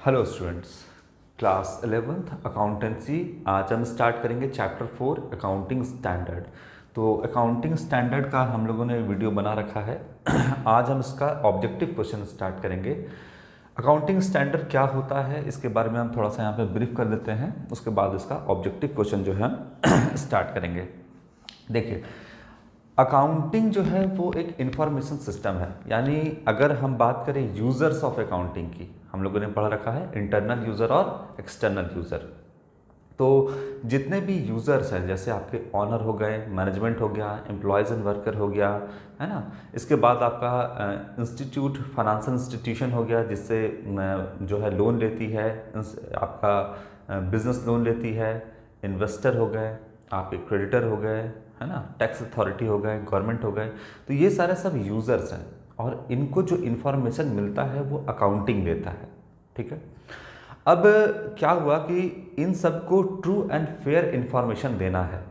Hello students, class 11th accountancy. आज हम start करेंगे चैप्टर 4 अकाउंटिंग स्टैंडर्ड। तो अकाउंटिंग स्टैंडर्ड का हम लोगों ने वीडियो बना रखा है। आज हम इसका ऑब्जेक्टिव क्वेश्चन स्टार्ट करेंगे। अकाउंटिंग स्टैंडर्ड क्या होता है इसके बारे में हम थोड़ा सा यहाँ पे ब्रीफ कर देते हैं, उसके बाद इसका ऑब्जेक्टिव क्वेश्चन जो है हम स्टार्ट करेंगे। देखिए, अकाउंटिंग जो है वो एक इंफॉर्मेशन सिस्टम है, यानी अगर हम बात करें यूज़र्स ऑफ अकाउंटिंग की, हम लोगों ने पढ़ रखा है इंटरनल यूज़र और एक्सटर्नल यूज़र। तो जितने भी यूज़र्स हैं, जैसे आपके ऑनर हो गए, मैनेजमेंट हो गया, एम्प्लॉयज़ एंड वर्कर हो गया, है ना। इसके बाद आपका इंस्टीट्यूट, फाइनेंशियल इंस्टीट्यूशन हो गया, जिससे जो है लोन लेती है, आपका बिजनेस लोन लेती है, इन्वेस्टर हो गए, आपके क्रेडिटर हो गए, है ना, टैक्स अथॉरिटी हो गए, गवर्नमेंट हो गए। तो ये सारे सब यूज़र्स हैं और इनको जो इन्फॉर्मेशन मिलता है वो अकाउंटिंग देता है। ठीक है। अब क्या हुआ कि इन सबको ट्रू एंड फेयर इंफॉर्मेशन देना है।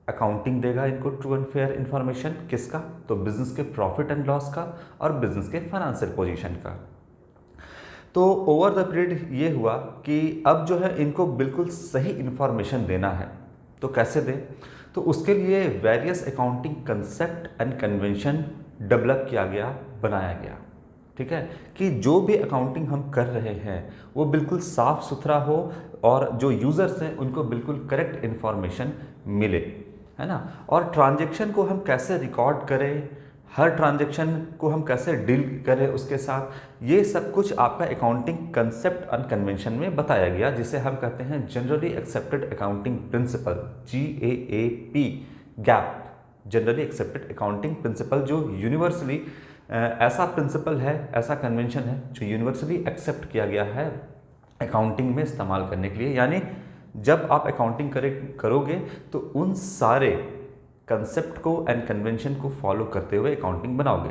अकाउंटिंग देगा इनको ट्रू एंड फेयर इंफॉर्मेशन, किसका? तो बिजनेस के प्रॉफिट एंड लॉस का और बिजनेस के फाइनेंशियल पोजीशन का। तो ओवर द पीरियड ये हुआ कि अब जो है इनको बिल्कुल सही इंफॉर्मेशन देना है। तो कैसे दें? तो उसके लिए various accounting concept and convention develop किया गया, बनाया गया। ठीक है, कि जो भी अकाउंटिंग हम कर रहे हैं वो बिल्कुल साफ सुथरा हो और जो यूज़र्स हैं उनको बिल्कुल करेक्ट इन्फॉर्मेशन मिले, है ना। और ट्रांजैक्शन को हम कैसे रिकॉर्ड करें, हर ट्रांजैक्शन को हम कैसे डील करें उसके साथ, ये सब कुछ आपका अकाउंटिंग कंसेप्ट एंड कन्वेंशन में बताया गया, जिसे हम कहते हैं generally accepted accounting principle, GAAP, gap, generally accepted accounting principle, जो यूनिवर्सली ऐसा प्रिंसिपल है, ऐसा कन्वेंशन है जो यूनिवर्सली एक्सेप्ट किया गया है अकाउंटिंग में इस्तेमाल करने के लिए। यानी जब आप अकाउंटिंग करोगे तो उन सारे कंसेप्ट को एंड कन्वेंशन को फॉलो करते हुए अकाउंटिंग बनाओगे।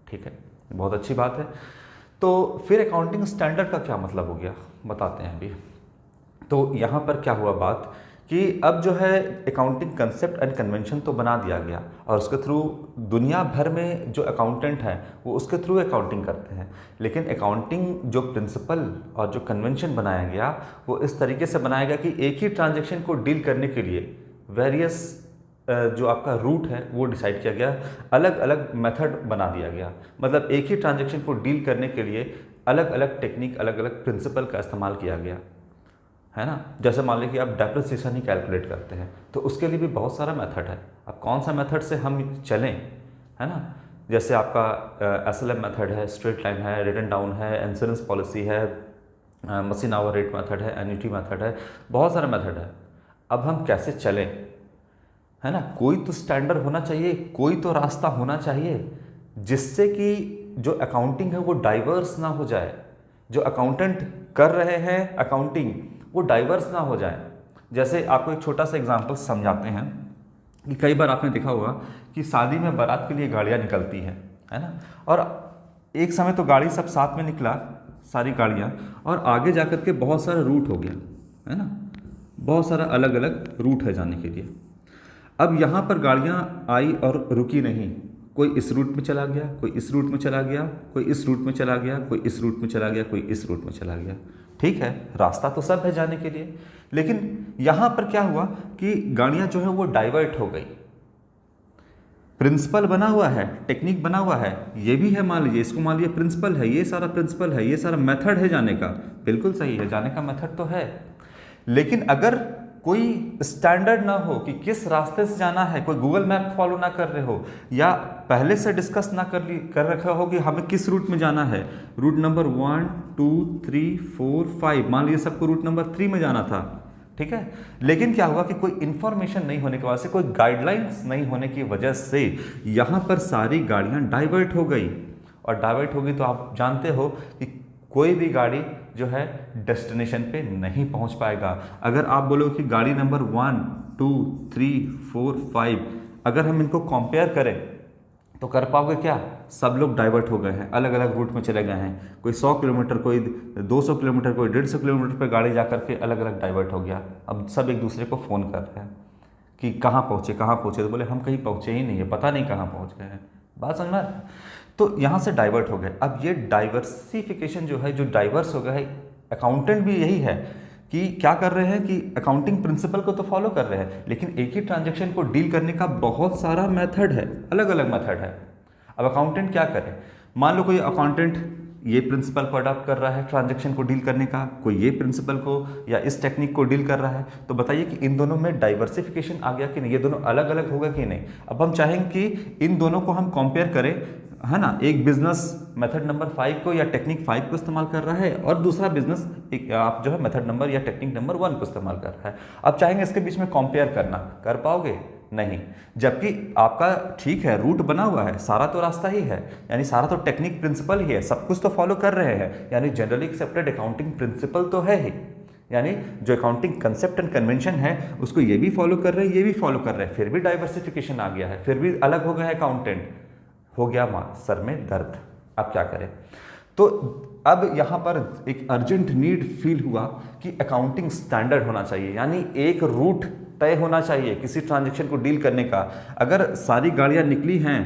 ठीक है, बहुत अच्छी बात है। तो फिर अकाउंटिंग स्टैंडर्ड का क्या मतलब हो गया, बताते हैं अभी। तो यहाँ पर क्या हुआ बात कि अब जो है अकाउंटिंग कंसेप्ट एंड कन्वेंशन तो बना दिया गया और उसके थ्रू दुनिया भर में जो अकाउंटेंट हैं वो उसके थ्रू अकाउंटिंग करते हैं। लेकिन अकाउंटिंग जो प्रिंसिपल और जो कन्वेंशन बनाया गया वो इस तरीके से बनाया गया कि एक ही ट्रांजैक्शन को डील करने के लिए वेरियस जो आपका रूट है वो डिसाइड किया गया, अलग अलग मेथड बना दिया गया। मतलब एक ही ट्रांजैक्शन को डील करने के लिए अलग अलग टेक्निक, अलग अलग प्रिंसिपल का इस्तेमाल किया गया, है ना। जैसे मान लीजिए कि आप डेप्रिसिएशन ही कैलकुलेट करते हैं तो उसके लिए भी बहुत सारा मेथड है। अब कौन सा मेथड से हम चलें, है ना। जैसे आपका SLM मेथड है, स्ट्रेट लाइन है, रिटन डाउन है, इंश्योरेंस पॉलिसी है, मशीन आवर रेट मेथड है, एन्युटी मेथड है, बहुत सारे मेथड है। अब हम कैसे चलें, है ना। कोई तो स्टैंडर्ड होना चाहिए, कोई तो रास्ता होना चाहिए जिससे कि जो अकाउंटिंग है वो डाइवर्स ना हो जाए, जो अकाउंटेंट कर रहे हैं अकाउंटिंग वो डाइवर्स ना हो जाए। जैसे आपको एक छोटा सा एग्जांपल समझाते हैं कि कई बार आपने देखा होगा कि शादी में बारात के लिए गाड़ियाँ निकलती हैं, है ना। और एक समय तो गाड़ी सब साथ में निकला, सारी गाड़ियाँ, और आगे जाकर के बहुत सारा रूट हो गया, है ना। बहुत सारा अलग अलग रूट है जाने के लिए। अब यहाँ पर गाड़ियाँ आई और रुकी नहीं, कोई इस रूट में चला गया, कोई इस रूट में चला गया, कोई इस रूट में चला गया, कोई इस रूट में चला गया, कोई इस रूट में चला गया। ठीक है, रास्ता तो सब है जाने के लिए, लेकिन यहाँ पर क्या हुआ कि गाड़ियाँ जो है वो डाइवर्ट हो गई। प्रिंसिपल बना हुआ है, टेक्निक बना हुआ है, ये भी है, मान लीजिए इसको मान लीजिए प्रिंसिपल है, ये सारा प्रिंसिपल है, ये सारा मेथड है जाने का, बिल्कुल सही है, जाने का मेथड तो है। लेकिन अगर कोई स्टैंडर्ड ना हो कि किस रास्ते से जाना है, कोई गूगल मैप फॉलो ना कर रहे हो, या पहले से डिस्कस ना कर रखा हो कि हमें किस रूट में जाना है, रूट नंबर 1 2 3 4 5, मान लीजिए सबको रूट नंबर 3 में जाना था। ठीक है, लेकिन क्या हुआ कि कोई इंफॉर्मेशन नहीं होने की वजह से, कोई गाइडलाइंस नहीं होने की वजह से यहाँ पर सारी गाड़ियाँ डाइवर्ट हो गई। और डाइवर्ट हो गई तो आप जानते हो कि कोई भी गाड़ी जो है डेस्टिनेशन पे नहीं पहुंच पाएगा। अगर आप बोलो कि गाड़ी नंबर 1 2 3 4 5, अगर हम इनको कंपेयर करें तो कर पाओगे क्या? सब लोग डाइवर्ट हो गए हैं, अलग अलग रूट में चले गए हैं। कोई 100 किलोमीटर, कोई 200 किलोमीटर, कोई 150 किलोमीटर पर गाड़ी जा करके अलग अलग डाइवर्ट हो गया। अब सब एक दूसरे को फ़ोन कर रहे हैं कि कहाँ पहुँचे, कहाँ पहुँचे। तो बोले हम कहीं पहुँचे ही नहीं है, पता नहीं कहाँ पहुँच गए हैं। बात समझ में आ रही है? तो यहाँ से डाइवर्ट हो गए। अब ये डाइवर्सिफिकेशन जो है, जो डाइवर्स हो गया है, अकाउंटेंट भी यही है कि क्या कर रहे हैं कि अकाउंटिंग प्रिंसिपल को तो फॉलो कर रहे हैं, लेकिन एक ही ट्रांजैक्शन को डील करने का बहुत सारा मेथड है, अलग अलग मेथड है। अब अकाउंटेंट क्या करे, मान लो कोई अकाउंटेंट ये प्रिंसिपल को अडॉप्ट कर रहा है ट्रांजैक्शन को डील करने का, कोई ये प्रिंसिपल को या इस टेक्निक को डील कर रहा है, तो बताइए कि इन दोनों में डाइवर्सिफिकेशन आ गया कि नहीं, ये दोनों अलग अलग होगा कि नहीं। अब हम चाहेंगे कि इन दोनों को हम कंपेयर करें, है ना, एक बिजनेस मेथड नंबर 5 को या टेक्निक 5 को इस्तेमाल कर रहा है और दूसरा बिजनेस एक आप जो है मेथड नंबर या टेक्निक नंबर 1 को इस्तेमाल कर रहा है। अब चाहेंगे इसके बीच में कंपेयर करना, कर पाओगे नहीं, जबकि आपका ठीक है रूट बना हुआ है, सारा तो रास्ता ही है, यानी सारा तो टेक्निक प्रिंसिपल ही है, सब कुछ तो फॉलो कर रहे हैं, यानी जनरली एक्सेप्टेड अकाउंटिंग प्रिंसिपल तो है ही, यानी जो अकाउंटिंग कंसेप्ट एंड कन्वेंशन है उसको ये भी फॉलो कर रहे हैं, ये भी फॉलो कर रहे हैं, फिर भी डाइवर्सिफिकेशन आ गया है, फिर भी अलग हो गया है अकाउंटेंट, हो गया सर में दर्द। अब क्या करें, तो अब यहाँ पर एक अर्जेंट नीड फील हुआ कि अकाउंटिंग स्टैंडर्ड होना चाहिए, यानी एक रूट तय होना चाहिए किसी ट्रांजैक्शन को डील करने का। अगर सारी गाड़ियाँ निकली हैं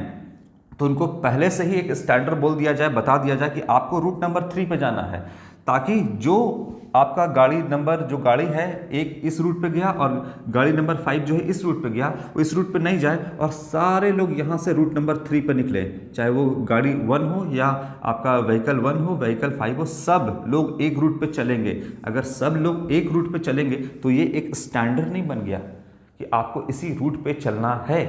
तो उनको पहले से ही एक स्टैंडर्ड बोल दिया जाए, बता दिया जाए कि आपको रूट नंबर 3 पे जाना है, ताकि जो आपका गाड़ी नंबर जो गाड़ी है एक इस रूट पे गया और गाड़ी नंबर 5 जो है इस रूट पे गया, वो इस रूट पे नहीं जाए और सारे लोग यहाँ से रूट नंबर 3 पे निकले, चाहे वो गाड़ी 1 हो या आपका व्हीकल 1 हो, व्हीकल 5 हो, सब लोग एक रूट पे चलेंगे। अगर सब लोग एक रूट पे चलेंगे तो ये एक स्टैंडर्ड नहीं बन गया कि आपको इसी रूट पे चलना है,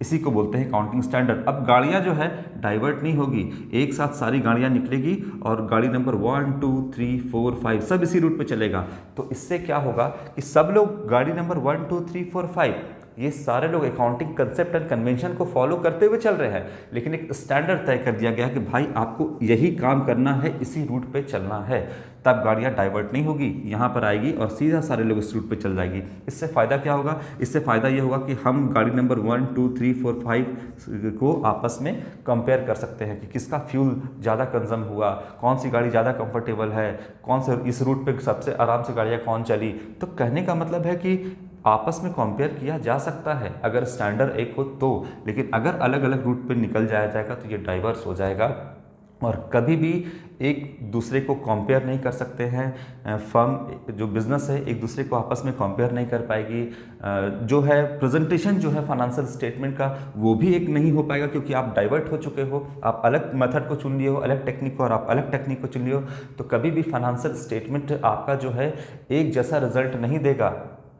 इसी को बोलते हैं अकाउंटिंग स्टैंडर्ड। अब गाड़ियां जो है डाइवर्ट नहीं होगी, एक साथ सारी गाड़ियां निकलेगी और गाड़ी नंबर 1 2 3 4 5 सब इसी रूट पे चलेगा। तो इससे क्या होगा कि सब लोग गाड़ी नंबर 1 2 3 4 5 ये सारे लोग अकाउंटिंग कंसेप्ट एंड कन्वेंशन को फॉलो करते हुए चल रहे हैं, लेकिन एक स्टैंडर्ड तय कर दिया गया कि भाई आपको यही काम करना है, इसी रूट पे चलना है, तब गाड़ियाँ डाइवर्ट नहीं होगी, यहाँ पर आएगी और सीधा सारे लोग इस रूट पे चल जाएगी। इससे फ़ायदा क्या होगा, इससे फ़ायदा ये होगा कि हम गाड़ी नंबर 1 2 3 4 5 को आपस में कंपेयर कर सकते हैं कि किसका फ्यूल ज़्यादा कंजम हुआ, कौन सी गाड़ी ज़्यादा कंफर्टेबल है, कौन से इस रूट पे सबसे आराम से गाड़ियाँ कौन चली। तो कहने का मतलब है कि आपस में कंपेयर किया जा सकता है अगर स्टैंडर्ड एक हो तो, लेकिन अगर अलग अलग रूट पे निकल जाया जाएगा तो ये डाइवर्स हो जाएगा और कभी भी एक दूसरे को कंपेयर नहीं कर सकते हैं। फर्म जो बिजनेस है एक दूसरे को आपस में कंपेयर नहीं कर पाएगी, जो है प्रेजेंटेशन जो है फाइनेंशियल स्टेटमेंट का वो भी एक नहीं हो पाएगा, क्योंकि आप डाइवर्ट हो चुके हो, आप अलग मेथड को चुन लिए हो, अलग टेक्निक को, और आप अलग टेक्निक को चुन लिए हो, तो कभी भी फाइनेंशियल स्टेटमेंट आपका जो है एक जैसा रिजल्ट नहीं देगा,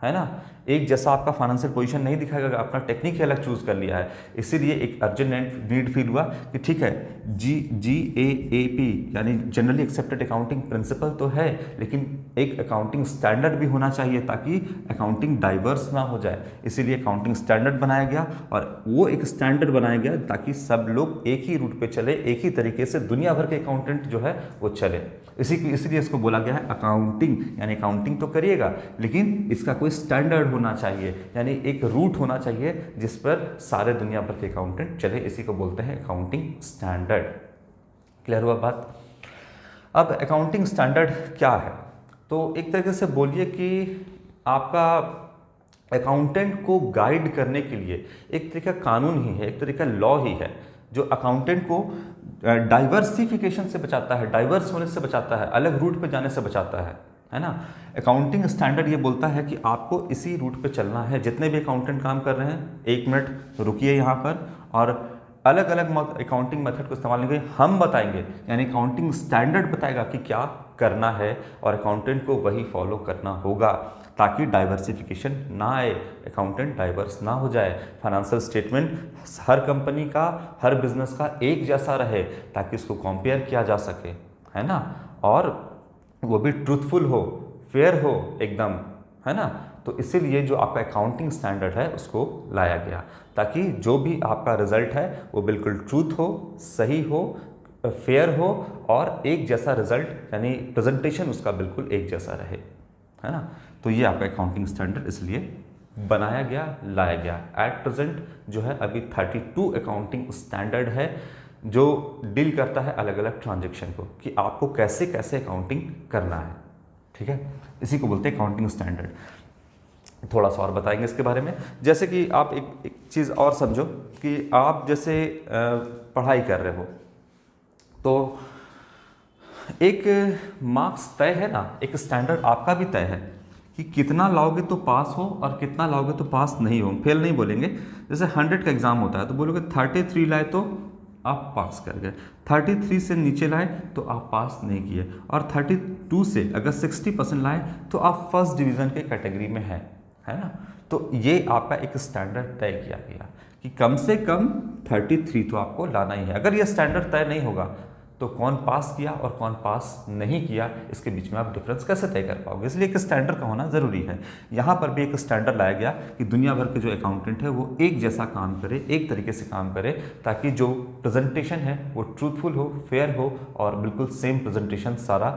है ना, एक जैसा आपका फाइनेंशियल पोजीशन नहीं दिखाएगा अगर आपका टेक्निक ही अलग चूज कर लिया है। इसीलिए एक अर्जेंट नीड फील हुआ कि ठीक है GAAP यानी जनरली एक्सेप्टेड अकाउंटिंग प्रिंसिपल तो है, लेकिन एक अकाउंटिंग स्टैंडर्ड भी होना चाहिए ताकि अकाउंटिंग डाइवर्स ना हो जाए। इसीलिए अकाउंटिंग स्टैंडर्ड बनाया गया और वो एक स्टैंडर्ड बनाया गया ताकि सब लोग एक ही रूट पे चले, एक ही तरीके से दुनिया भर के अकाउंटेंट जो है वो चले। इसीलिए इसको बोला गया है अकाउंटिंग, यानी अकाउंटिंग तो करिएगा लेकिन इसका कोई स्टैंडर्ड होना चाहिए, यानी एक रूट होना चाहिए जिस पर सारे दुनिया भर के अकाउंटेंट चले, इसी को बोलते हैं अकाउंटिंग स्टैंडर्ड। क्लियर हुआ बात। अब अकाउंटिंग स्टैंडर्ड क्या है, तो एक तरीके से बोलिए कि आपका अकाउंटेंट को गाइड करने के लिए एक तरीका कानून ही है, एक तरीका लॉ ही है जो अकाउंटेंट को डाइवर्सिफिकेशन से बचाता है, डाइवर्स होने से बचाता है, अलग रूट पे जाने से बचाता है ना। अकाउंटिंग स्टैंडर्ड ये बोलता है कि आपको इसी रूट पे चलना है। जितने भी अकाउंटेंट काम कर रहे हैं, एक मिनट रुकिए यहाँ पर, और अलग अलग अकाउंटिंग मेथड को इस्तेमाल करेंगे, हम बताएंगे, यानी अकाउंटिंग स्टैंडर्ड बताएगा कि क्या करना है और अकाउंटेंट को वही फॉलो करना होगा ताकि डाइवर्सिफिकेशन ना आए, अकाउंटेंट डाइवर्स ना हो जाए, फाइनेंशियल स्टेटमेंट हर कंपनी का, हर बिजनेस का एक जैसा रहे ताकि इसको कंपेयर किया जा सके, है ना, और वो भी ट्रूथफुल हो, फेयर हो एकदम, है ना। तो इसीलिए जो आपका अकाउंटिंग स्टैंडर्ड है उसको लाया गया ताकि जो भी आपका रिजल्ट है वो बिल्कुल ट्रूथ हो, सही हो, फेयर हो और एक जैसा रिजल्ट यानी प्रेजेंटेशन उसका बिल्कुल एक जैसा रहे, है ना। तो ये आपका अकाउंटिंग स्टैंडर्ड इसलिए बनाया गया, लाया गया। एट प्रेजेंट जो है अभी 32 अकाउंटिंग स्टैंडर्ड है जो डील करता है अलग अलग ट्रांजैक्शन को कि आपको कैसे कैसे अकाउंटिंग करना है, ठीक है। इसी को बोलते हैं अकाउंटिंग स्टैंडर्ड। थोड़ा सा और बताएंगे इसके बारे में, जैसे कि आप एक चीज़ और समझो कि आप जैसे पढ़ाई कर रहे हो तो एक मार्क्स तय है ना, एक स्टैंडर्ड आपका भी तय है कि कितना लाओगे तो पास हो और कितना लाओगे तो पास नहीं हो, फेल नहीं बोलेंगे। जैसे 100 का एग्ज़ाम होता है तो बोलोगे 33 लाए तो आप पास कर गए, 33 से नीचे लाए तो आप पास नहीं किए, और 32 से अगर 60% लाए तो आप फर्स्ट डिवीज़न के कैटेगरी में हैं, है ना। तो ये आपका एक स्टैंडर्ड तय किया गया कि कम से कम 33 तो आपको लाना ही है। अगर ये स्टैंडर्ड तय नहीं होगा तो कौन पास किया और कौन पास नहीं किया, इसके बीच में आप डिफरेंस कैसे तय कर पाओगे। इसलिए एक स्टैंडर्ड का होना ज़रूरी है। यहाँ पर भी एक स्टैंडर्ड लाया गया कि दुनिया भर के जो अकाउंटेंट है वो एक जैसा काम करे, एक तरीके से काम करे, ताकि जो प्रेजेंटेशन है वो ट्रूथफुल हो, फेयर हो, और बिल्कुल सेम प्रेजेंटेशन सारा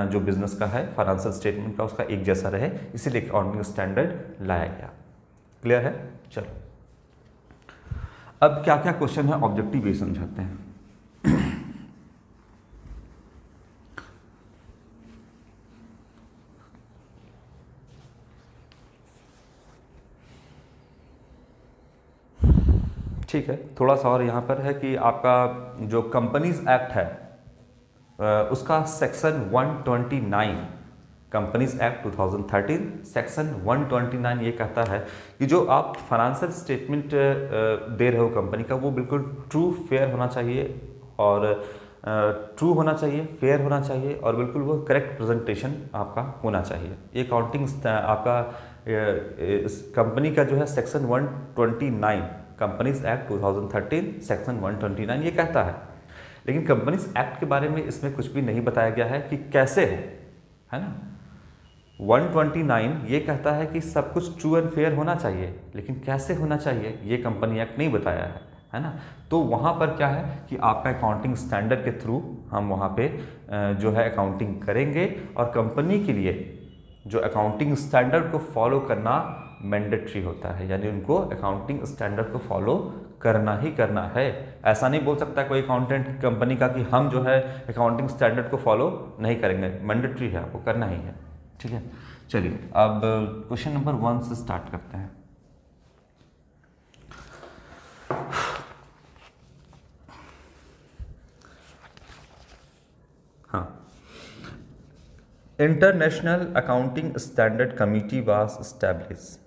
जो बिजनेस का है, फाइनेंशियल स्टेटमेंट का, उसका एक जैसा रहे। इसीलिए अकाउंटिंग स्टैंडर्ड लाया गया। क्लियर है? चलो अब क्या क्या क्वेश्चन है ऑब्जेक्टिव ये समझाते हैं। ठीक है, थोड़ा सा और यहाँ पर है कि आपका जो कंपनीज एक्ट है उसका सेक्शन 129, कंपनीज एक्ट 2013 सेक्शन 129 ये कहता है कि जो आप फाइनेंशियल स्टेटमेंट दे रहे हो कंपनी का, वो बिल्कुल ट्रू फेयर होना चाहिए, और ट्रू होना चाहिए, फेयर होना चाहिए, और बिल्कुल वो करेक्ट प्रेजेंटेशन आपका होना चाहिए। ये अकाउंटिंग आपका कंपनी का जो है सेक्शन 129, कंपनीज एक्ट 2013 सेक्शन 129 ये कहता है। लेकिन कंपनीज एक्ट के बारे में इसमें कुछ भी नहीं बताया गया है कि कैसे हो, है ना। 129 ये कहता है कि सब कुछ ट्रू एंड फेयर होना चाहिए, लेकिन कैसे होना चाहिए ये कंपनी एक्ट नहीं बताया है ना। तो वहाँ पर क्या है कि आपका अकाउंटिंग स्टैंडर्ड के थ्रू हम वहाँ पे जो है अकाउंटिंग करेंगे, और कंपनी के लिए जो अकाउंटिंग स्टैंडर्ड को फॉलो करना मैंडेटरी होता है, यानी उनको अकाउंटिंग स्टैंडर्ड को फॉलो करना ही करना है। ऐसा नहीं बोल सकता कोई अकाउंटेंट कंपनी का कि हम जो है अकाउंटिंग स्टैंडर्ड को फॉलो नहीं करेंगे, मैंडेटरी है, आपको करना ही है। ठीक है, चलिए अब क्वेश्चन नंबर 1 से स्टार्ट करते हैं। हाँ, international accounting standard committee was establish.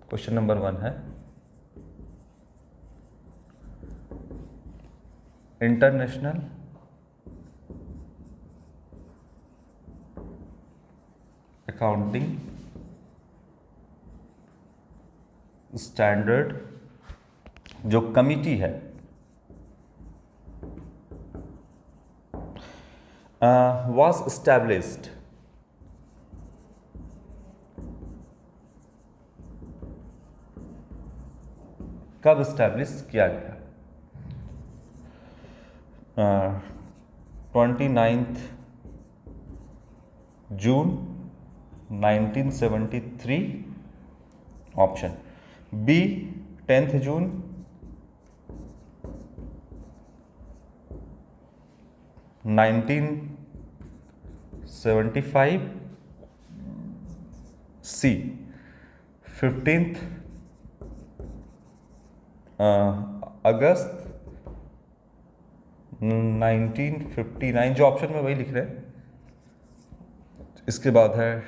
Question number 1 है इंटरनेशनल अकाउंटिंग स्टैंडर्ड जो कमिटी है was established कब इस्टेब्लिश किया गया? 29 जून 1973 ऑप्शन बी, 10 जून 1975, सी 15 अगस्त 1959, जो ऑप्शन में वही लिख रहे हैं। इसके बाद है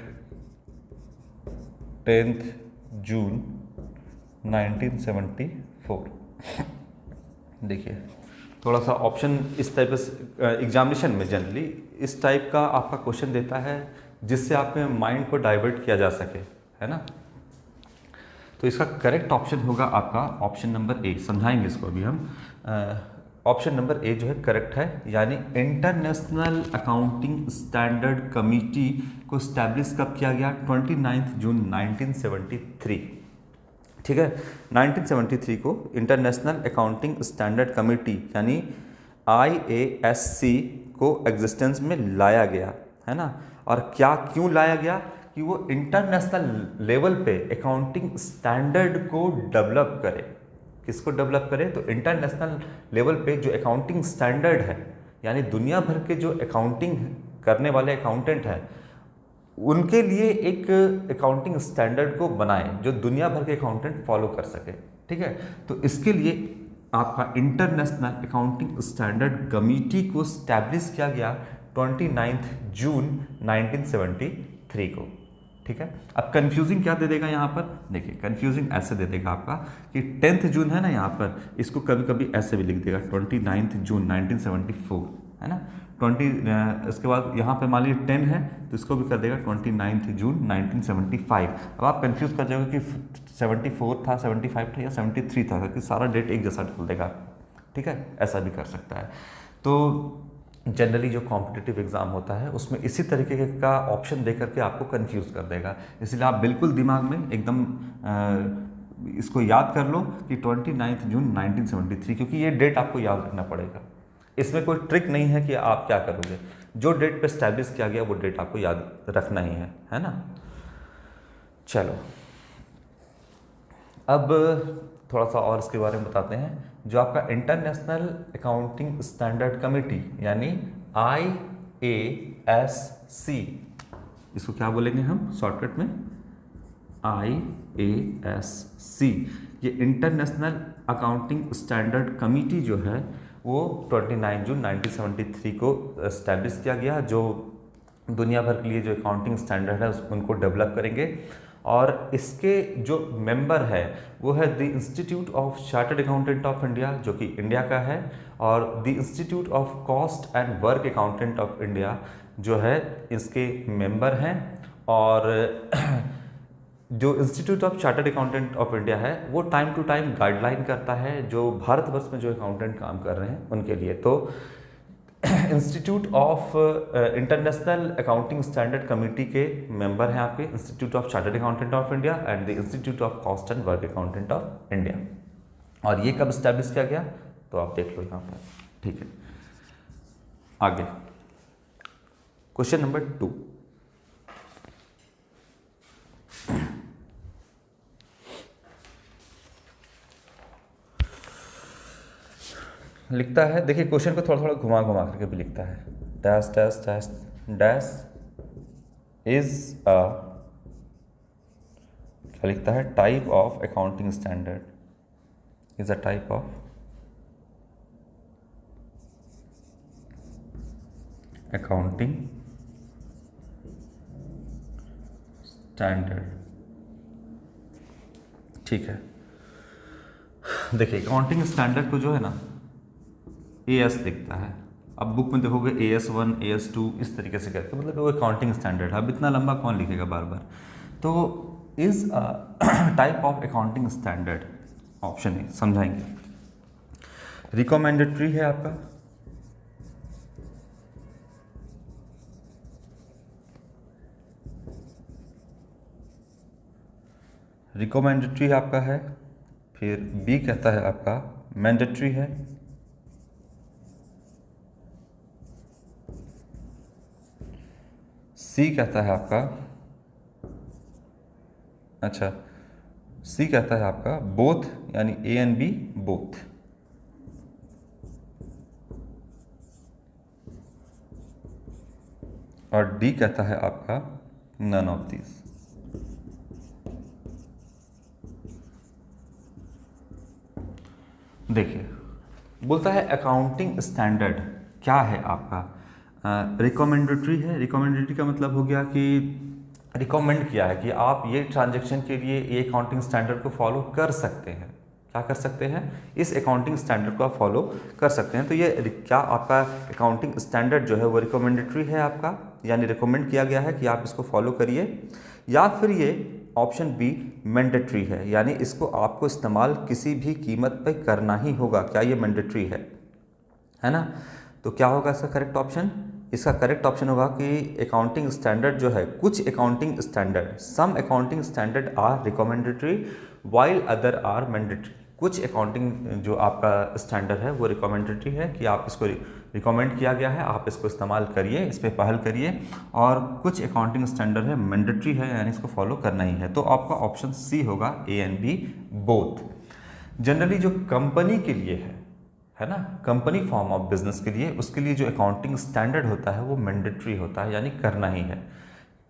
10 जून 1974। देखिए थोड़ा सा ऑप्शन इस टाइप से एग्जामिनेशन में जनरली इस टाइप का आपका क्वेश्चन देता है जिससे आपके माइंड को डाइवर्ट किया जा सके, है ना। तो इसका करेक्ट ऑप्शन होगा आपका ऑप्शन नंबर ए। समझाएंगे इसको अभी हम। ऑप्शन नंबर ए जो है करेक्ट है, यानी इंटरनेशनल अकाउंटिंग स्टैंडर्ड कमिटी को स्टैब्लिश कब किया गया? 29 जून 1973। ठीक है, 1973 को इंटरनेशनल अकाउंटिंग स्टैंडर्ड कमेटी यानी IASC को एग्जिस्टेंस में लाया गया, है ना। और क्या क्यों लाया गया? कि वो इंटरनेशनल लेवल पे अकाउंटिंग स्टैंडर्ड को डेवलप करे। किसको डेवलप करे? तो इंटरनेशनल लेवल पे जो अकाउंटिंग स्टैंडर्ड है, यानी दुनिया भर के जो अकाउंटिंग करने वाले अकाउंटेंट हैं उनके लिए एक अकाउंटिंग स्टैंडर्ड को बनाए जो दुनिया भर के अकाउंटेंट फॉलो कर सके। ठीक है, तो इसके लिए आपका इंटरनेशनल अकाउंटिंग स्टैंडर्ड कमेटी को स्टैब्लिश किया गया 29 जून 1973 को। ठीक है, अब कंफ्यूजिंग क्या दे देगा यहाँ पर, देखिए कंफ्यूजिंग ऐसे दे देगा आपका कि 10 जून है ना, यहाँ पर इसको कभी कभी ऐसे भी लिख देगा 29 जून 1974, है ना 20, इसके बाद यहाँ पे मान लीजिए 10 है तो इसको भी कर देगा 29 जून 1975। अब आप कंफ्यूज कर जाओगे कि 74 था, 75 था या 73 था, कि सारा डेट एक जैसा डाल देगा। ठीक है, ऐसा भी कर सकता है। तो जनरली जो कॉम्पिटिटिव एग्जाम होता है उसमें इसी तरीके का ऑप्शन दे करके आपको कंफ्यूज कर देगा, इसलिए आप बिल्कुल दिमाग में एकदम इसको याद कर लो कि 29 जून 1973, क्योंकि ये डेट आपको याद रखना पड़ेगा। इसमें कोई ट्रिक नहीं है कि आप क्या करोगे, जो डेट पे स्टैब्लिश किया गया वो डेट आपको याद रखना ही है ना। चलो अब थोड़ा सा और इसके बारे में बताते हैं। जो आपका इंटरनेशनल अकाउंटिंग स्टैंडर्ड कमेटी यानी IASC, इसको क्या बोलेंगे हम शॉर्टकट में, IASC, ये इंटरनेशनल अकाउंटिंग स्टैंडर्ड कमेटी जो है वो 29 जून 1973 को इस्टेब्लिश किया गया, जो दुनिया भर के लिए जो अकाउंटिंग स्टैंडर्ड है उनको डेवलप करेंगे। और इसके जो मेंबर है वो है the institute of chartered accountant of India, जो कि इंडिया का है, और the institute of cost and work accountant of India जो है इसके मेंबर हैं। और जो institute of chartered accountant of India है वो टाइम टू टाइम गाइडलाइन करता है जो भारतवर्ष में जो अकाउंटेंट काम कर रहे हैं उनके लिए। तो institute of international accounting standard committee के मेंबर हैं आपके institute of chartered accountant of India and the institute of cost and work accountant of India. और ये कब स्टैब्लिश किया गया तो आप देख लो यहाँ पर। ठीक है, आगे क्वेश्चन नंबर 2। लिखता है, देखिए क्वेश्चन को थोड़ा थोड़ा घुमा घुमा करके भी लिखता है, dash dash dash dash is a, क्या लिखता है, type of accounting standard, is a type of accounting standard. ठीक है, देखिए अकाउंटिंग स्टैंडर्ड को जो है ना AS लिखता है। अब बुक में देखोगे AS1 AS2 इस तरीके से करके, मतलब वो अकाउंटिंग स्टैंडर्ड है। अब इतना लंबा कौन लिखेगा बार बार। तो is type of accounting standard, option है, समझाएंगे। रिकमेंडेटरी है आपका, रिकमेंडेटरी आपका है, फिर बी कहता है आपका मैंडेटरी है, सी कहता है आपका, अच्छा सी कहता है आपका बोथ, यानी A एंड B बोथ, और डी कहता है आपका नन ऑफ दीज। देखिए बोलता है अकाउंटिंग स्टैंडर्ड क्या है आपका, रिकमेंडेटरी है। रिकमेंडेटरी का मतलब हो गया कि रिकमेंड किया है कि आप ये ट्रांजैक्शन के लिए ये अकाउंटिंग स्टैंडर्ड को फॉलो कर सकते हैं। क्या कर सकते हैं, इस अकाउंटिंग स्टैंडर्ड को आप फॉलो कर सकते हैं। तो ये क्या आपका अकाउंटिंग स्टैंडर्ड जो है वो रिकमेंडेटरी है आपका, यानी रिकमेंड किया गया है कि आप इसको फॉलो करिए, या फिर ये ऑप्शन बी मैंडेटरी है, यानी इसको आपको इस्तेमाल किसी भी कीमत पे करना ही होगा। क्या ये मैंडेटरी है ना। तो क्या होगा इसका करेक्ट ऑप्शन, इसका करेक्ट ऑप्शन होगा कि अकाउंटिंग स्टैंडर्ड जो है, कुछ accounting standard, some accounting standard are recommendatory while other are mandatory. कुछ अकाउंटिंग जो आपका स्टैंडर्ड है वो रिकमेंडेटरी है कि आप इसको रिकमेंड किया गया है, आप इसको इस्तेमाल करिए, इस पर पहल करिए, और कुछ अकाउंटिंग स्टैंडर्ड है मैंडेटरी है, यानी इसको फॉलो करना ही है। तो आपका ऑप्शन सी होगा, A and B both. Generally जो कंपनी के लिए है ना, कंपनी फॉर्म ऑफ बिजनेस के लिए, उसके लिए जो अकाउंटिंग स्टैंडर्ड होता है वो मैंडेटरी होता है, यानी करना ही है।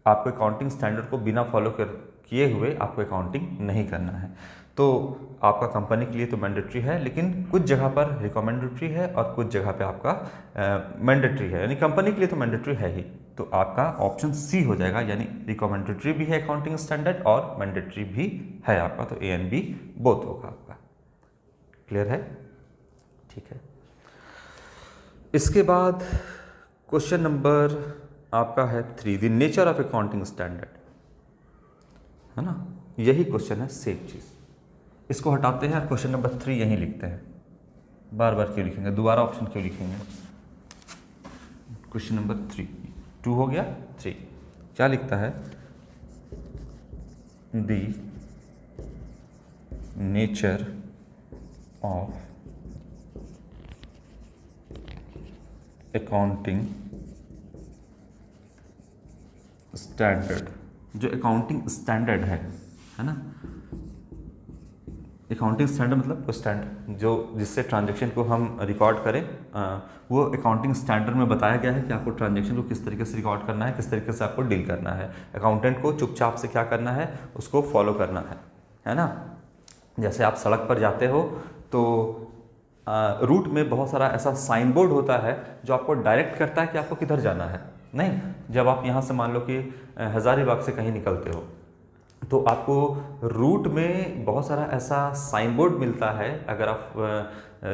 आपको अकाउंटिंग स्टैंडर्ड को बिना फॉलो किए हुए आपको अकाउंटिंग नहीं करना है। तो आपका कंपनी के लिए तो मैंडेटरी है, लेकिन कुछ जगह पर रिकमेंडेटरी है और कुछ जगह पे आपका मैंडेटरी है, यानी कंपनी के लिए तो मैंडेटरी है ही। तो आपका ऑप्शन सी हो जाएगा, यानी रिकमेंडेटरी भी है अकाउंटिंग स्टैंडर्ड और मैंडेटरी भी है आपका, तो ए एंड बी बोथ होगा आपका। क्लियर है? ठीक है। इसके बाद क्वेश्चन नंबर आपका है 3, the nature of accounting standard, है ना, यही क्वेश्चन है, सेम चीज़। इसको हटाते हैं और क्वेश्चन नंबर 3 यहीं लिखते हैं। बार बार क्यों लिखेंगे, दोबारा ऑप्शन क्यों लिखेंगे? क्वेश्चन नंबर 3, 2 हो गया, 3 क्या लिखता है? The nature of accounting standard. जो अकाउंटिंग स्टैंडर्ड है ना, अकाउंटिंग स्टैंडर्ड मतलब स्टैंडर्ड जो जिससे ट्रांजैक्शन को हम रिकॉर्ड करें, वो अकाउंटिंग स्टैंडर्ड में बताया गया है कि आपको ट्रांजैक्शन को किस तरीके से रिकॉर्ड करना है, किस तरीके से आपको डील करना है। अकाउंटेंट को चुपचाप से क्या करना है, उसको फॉलो करना है ना। जैसे आप सड़क पर जाते हो तो रूट में बहुत सारा ऐसा साइन बोर्ड होता है जो आपको डायरेक्ट करता है कि आपको किधर जाना है। नहीं, जब आप यहाँ से मान लो कि हज़ारीबाग से कहीं निकलते हो तो आपको रूट में बहुत सारा ऐसा साइन बोर्ड मिलता है। अगर आप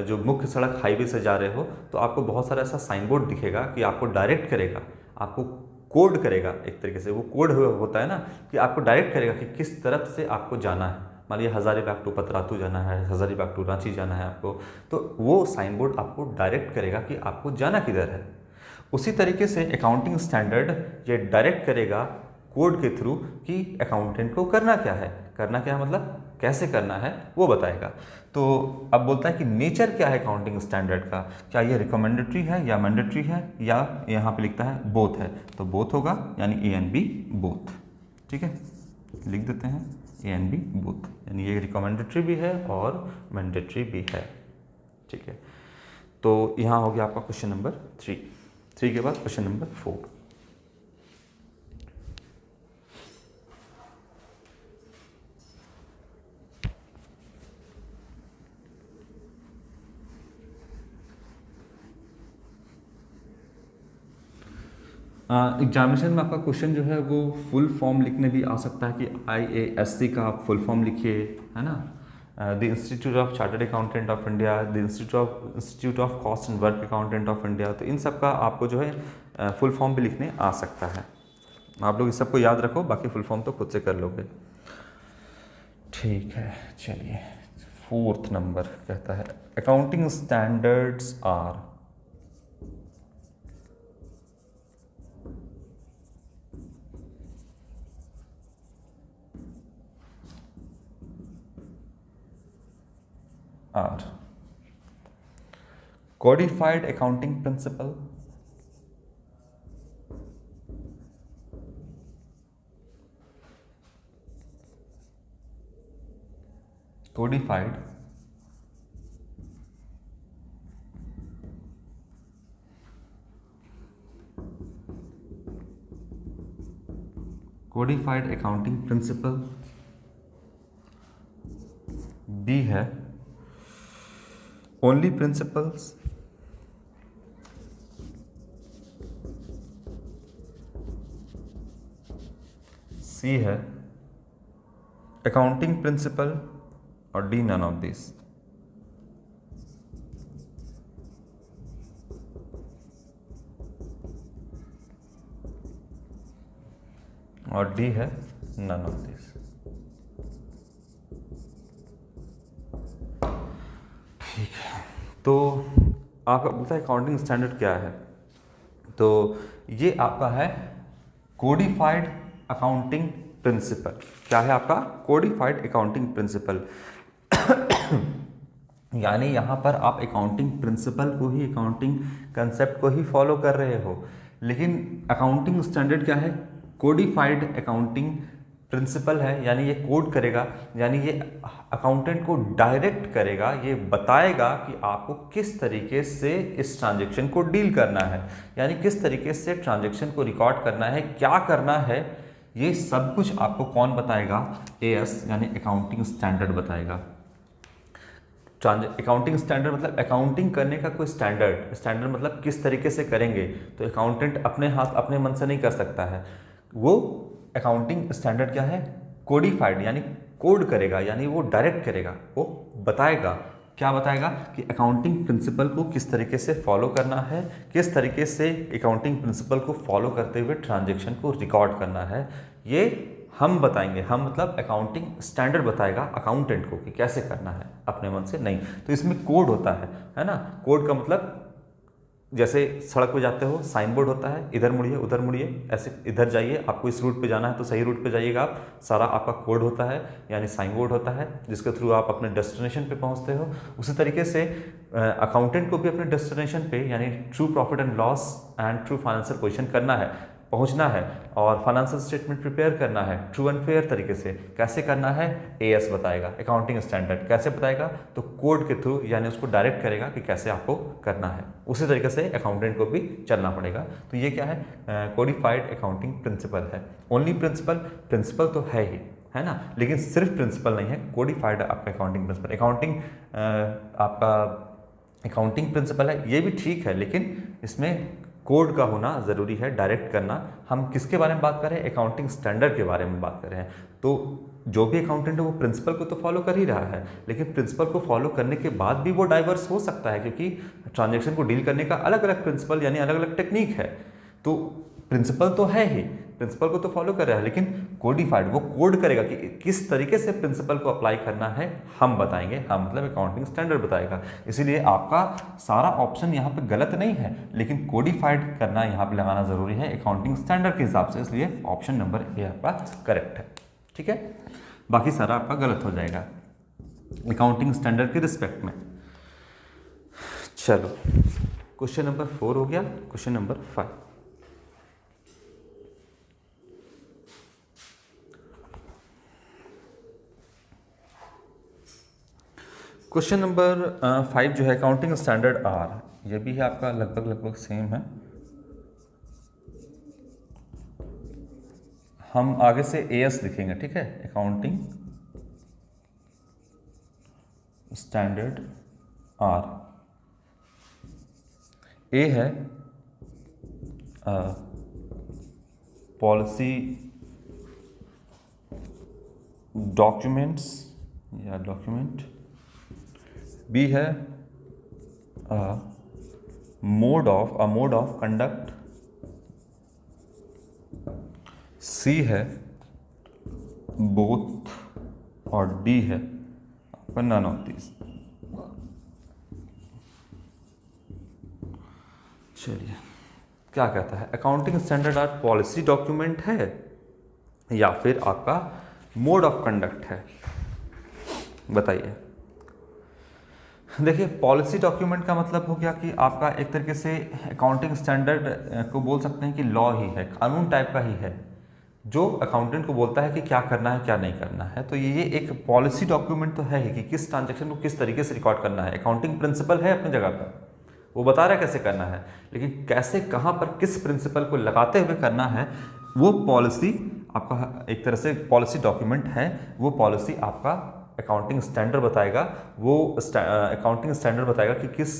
जो मुख्य सड़क हाईवे से जा रहे हो तो आपको बहुत सारा ऐसा साइन बोर्ड दिखेगा कि आपको डायरेक्ट करेगा, आपको कोड करेगा, एक तरीके से वो कोड होता है ना, कि आपको डायरेक्ट करेगा कि किस तरफ से आपको जाना है। मान लीजिए हज़ारीबाग टू पतरातू जाना है, हज़ारीबाग टू रांची जाना है आपको, तो वो साइन बोर्ड आपको डायरेक्ट करेगा कि आपको जाना किधर है। उसी तरीके से अकाउंटिंग स्टैंडर्ड ये डायरेक्ट करेगा कोड के थ्रू कि अकाउंटेंट को करना क्या है, करना क्या है मतलब कैसे करना है वो बताएगा। तो अब बोलता है कि नेचर क्या है अकाउंटिंग स्टैंडर्ड का, क्या ये रिकमेंडेटरी है या मैंडेटरी है, या यहाँ पे लिखता है बोथ है, तो बोथ होगा, यानी ए एंड बी बोथ। ठीक है, लिख देते हैं ए एंड बी बोथ, यानी ये रिकमेंडेटरी भी है और मैंडेटरी भी है। ठीक है, तो यहाँ हो गया आपका क्वेश्चन नंबर 3 के बाद क्वेश्चन नंबर 4। एग्जामिनेशन में आपका क्वेश्चन जो है वो फुल फॉर्म लिखने भी आ सकता है कि IASC का आप फुल फॉर्म लिखिए, है ना। The institute of chartered accountant of India, the institute of cost and work accountant of India, तो इन सब का आपको जो है फुल फॉर्म भी लिखने आ सकता है। आप लोग इस सबको याद रखो, बाकी फुल फॉर्म तो खुद से कर लोगे। ठीक है, चलिए 4th नंबर कहता है accounting standards are codified accounting principle, codified accounting principle, B है only principles, C है अकाउंटिंग प्रिंसिपल, और डी नन ऑफ दिस। और डी है नन ऑफ दिस। ठीक है, तो आपका बोलता है अकाउंटिंग स्टैंडर्ड क्या है, तो ये आपका है कोडिफाइड अकाउंटिंग प्रिंसिपल। क्या है आपका? Codified accounting principle. यानी यहाँ पर आप अकाउंटिंग प्रिंसिपल को ही, अकाउंटिंग कंसेप्ट को ही फॉलो कर रहे हो, लेकिन अकाउंटिंग स्टैंडर्ड क्या है? कोडिफाइड अकाउंटिंग प्रिंसिपल है, यानी ये कोड करेगा, यानी ये अकाउंटेंट को डायरेक्ट करेगा, ये बताएगा कि आपको किस तरीके से इस ट्रांजैक्शन को डील करना है, यानी किस तरीके से ट्रांजैक्शन को रिकॉर्ड करना है, क्या करना है, ये सब कुछ आपको कौन बताएगा? एएस यानी अकाउंटिंग स्टैंडर्ड बताएगा। अकाउंटिंग स्टैंडर्ड मतलब अकाउंटिंग करने का कोई स्टैंडर्ड। स्टैंडर्ड मतलब किस तरीके से करेंगे, तो अकाउंटेंट अपने हाथ अपने मन से नहीं कर सकता है। वो अकाउंटिंग स्टैंडर्ड क्या है? कोडिफाइड यानी कोड करेगा, यानी वो डायरेक्ट करेगा, वो बताएगा। क्या बताएगा? कि अकाउंटिंग प्रिंसिपल को किस तरीके से फॉलो करना है, किस तरीके से अकाउंटिंग प्रिंसिपल को फॉलो करते हुए ट्रांजैक्शन को रिकॉर्ड करना है। ये हम बताएंगे, हम मतलब अकाउंटिंग स्टैंडर्ड बताएगा अकाउंटेंट को कि कैसे करना है, अपने मन से नहीं। तो इसमें कोड होता है ना। कोड का मतलब जैसे सड़क पे जाते हो साइन बोर्ड होता है, इधर मुड़िए उधर मुड़िए, ऐसे इधर जाइए, आपको इस रूट पे जाना है तो सही रूट पे जाइएगा आप, सारा आपका कोड होता है यानी साइन बोर्ड होता है, जिसके थ्रू आप अपने डेस्टिनेशन पे पहुंचते हो। उसी तरीके से अकाउंटेंट को भी अपने डेस्टिनेशन पे यानी true profit and loss and true financial position करना है, पहुंचना है, और फाइनेंशियल स्टेटमेंट प्रिपेयर करना है ट्रू एंड फेयर तरीके से। कैसे करना है? एएस बताएगा, अकाउंटिंग स्टैंडर्ड। कैसे बताएगा? तो कोड के थ्रू, यानी उसको डायरेक्ट करेगा कि कैसे आपको करना है। उसी तरीके से अकाउंटेंट को भी चलना पड़ेगा। तो ये क्या है? कोडिफाइड अकाउंटिंग प्रिंसिपल है। ओनली प्रिंसिपल तो है ही, है ना, लेकिन सिर्फ प्रिंसिपल नहीं है, कोडिफाइड आपका अकाउंटिंग प्रिंसिपल। आपका अकाउंटिंग प्रिंसिपल है, ये भी ठीक है, लेकिन इसमें कोड का होना ज़रूरी है, डायरेक्ट करना। हम किसके बारे में बात कर रहे हैं? अकाउंटिंग स्टैंडर्ड के बारे में बात कर रहे हैं। तो जो भी अकाउंटेंट है वो प्रिंसिपल को तो फॉलो कर ही रहा है, लेकिन प्रिंसिपल को फॉलो करने के बाद भी वो डाइवर्स हो सकता है, क्योंकि ट्रांजैक्शन को डील करने का अलग अलग प्रिंसिपल यानी अलग अलग टेक्निक है। तो प्रिंसिपल तो है ही, प्रिंसिपल को तो फॉलो कर रहा है, लेकिन कोडिफाइड वो कोड करेगा कि किस तरीके से प्रिंसिपल को अप्लाई करना है, हम बताएंगे। हम मतलब अकाउंटिंग स्टैंडर्ड बताएगा। इसीलिए आपका सारा ऑप्शन यहाँ पे गलत नहीं है, लेकिन कोडिफाइड करना यहाँ पे लगाना जरूरी है अकाउंटिंग स्टैंडर्ड के हिसाब से। इसलिए ऑप्शन नंबर ए आपका करेक्ट है, ठीक है। बाकी सारा आपका गलत हो जाएगा अकाउंटिंग स्टैंडर्ड के रिस्पेक्ट में। चलो, क्वेश्चन नंबर 4 हो गया। क्वेश्चन नंबर 5, क्वेश्चन नंबर 5 जो है अकाउंटिंग स्टैंडर्ड आर, ये भी है आपका लगभग सेम है। हम आगे से एएस लिखेंगे, ठीक है। अकाउंटिंग स्टैंडर्ड आर, ए है पॉलिसी डॉक्यूमेंट्स या डॉक्यूमेंट, बी है मोड ऑफ कंडक्ट, सी है बोथ, और डी है नन ऑफ दिस। चलिए, क्या कहता है? Accounting standard are policy document है या फिर आपका मोड ऑफ कंडक्ट है? बताइए। देखिए, पॉलिसी डॉक्यूमेंट का मतलब हो गया कि आपका एक तरीके से अकाउंटिंग स्टैंडर्ड को बोल सकते हैं कि लॉ ही है, कानून टाइप का ही है, जो अकाउंटेंट को बोलता है कि क्या करना है क्या नहीं करना है। तो ये एक पॉलिसी डॉक्यूमेंट तो है ही कि किस ट्रांजैक्शन को किस तरीके से रिकॉर्ड करना है। अकाउंटिंग प्रिंसिपल है अपनी जगह पर, वो बता रहा है कैसे करना है, लेकिन कैसे कहाँ पर किस प्रिंसिपल को लगाते हुए करना है, वो पॉलिसी आपका एक तरह से पॉलिसी डॉक्यूमेंट है। वो पॉलिसी आपका अकाउंटिंग स्टैंडर्ड बताएगा, वो अकाउंटिंग स्टैंडर्ड बताएगा कि किस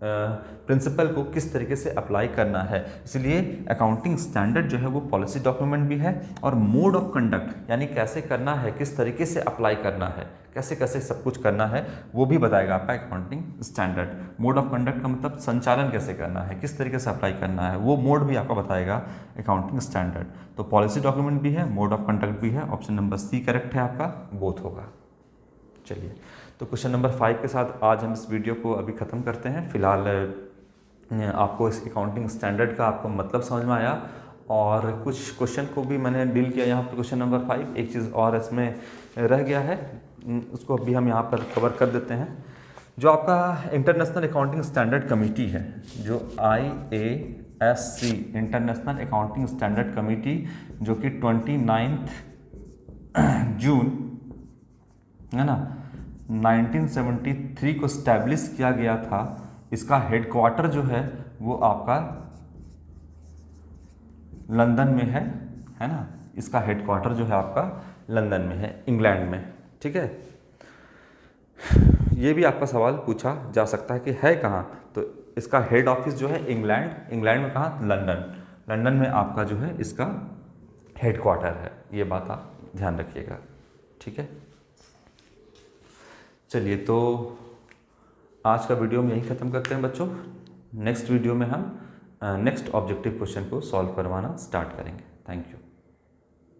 प्रिंसिपल को किस तरीके से अप्लाई करना है। इसलिए अकाउंटिंग स्टैंडर्ड जो है वो पॉलिसी डॉक्यूमेंट भी है, और मोड ऑफ कंडक्ट यानी कैसे करना है, किस तरीके से अप्लाई करना है, कैसे कैसे सब कुछ करना है, वो भी बताएगा आपका accounting standard. Mode of conduct का मतलब संचालन कैसे करना है, किस तरीके से अप्लाई करना है, वो मोड भी आपका बताएगा अकाउंटिंग स्टैंडर्ड। तो पॉलिसी डॉक्यूमेंट भी है, मोड ऑफ कंडक्ट भी है। ऑप्शन नंबर सी करेक्ट है आपका, बोथ होगा। चलिए, तो क्वेश्चन नंबर 5 के साथ आज हम इस वीडियो को अभी ख़त्म करते हैं। फिलहाल आपको इस अकाउंटिंग स्टैंडर्ड का आपको मतलब समझ में आया, और कुछ क्वेश्चन को भी मैंने डील किया यहाँ पर। क्वेश्चन नंबर 5 एक चीज़ और इसमें रह गया है, उसको अभी हम यहाँ पर कवर कर देते हैं। जो आपका इंटरनेशनल अकाउंटिंग स्टैंडर्ड कमेटी है, जो IASC international accounting standard committee, जो कि 29 जून है ना 1973 को स्टैब्लिश किया गया था। इसका हेडक्वार्टर जो है वो आपका लंदन में है ना। इसका हेडक्वार्टर जो है आपका लंदन में है, इंग्लैंड में। ठीक है, ये भी आपका सवाल पूछा जा सकता है कि है कहाँ, तो इसका हेड ऑफिस जो है इंग्लैंड में कहाँ, लंदन में आपका जो है इसका हेडक्वार्टर है। ये बात आप ध्यान रखिएगा। ठीक है, चलिए तो आज का वीडियो में यही ख़त्म करते हैं बच्चों। नेक्स्ट वीडियो में हम नेक्स्ट ऑब्जेक्टिव क्वेश्चन को सॉल्व करवाना स्टार्ट करेंगे। Thank you.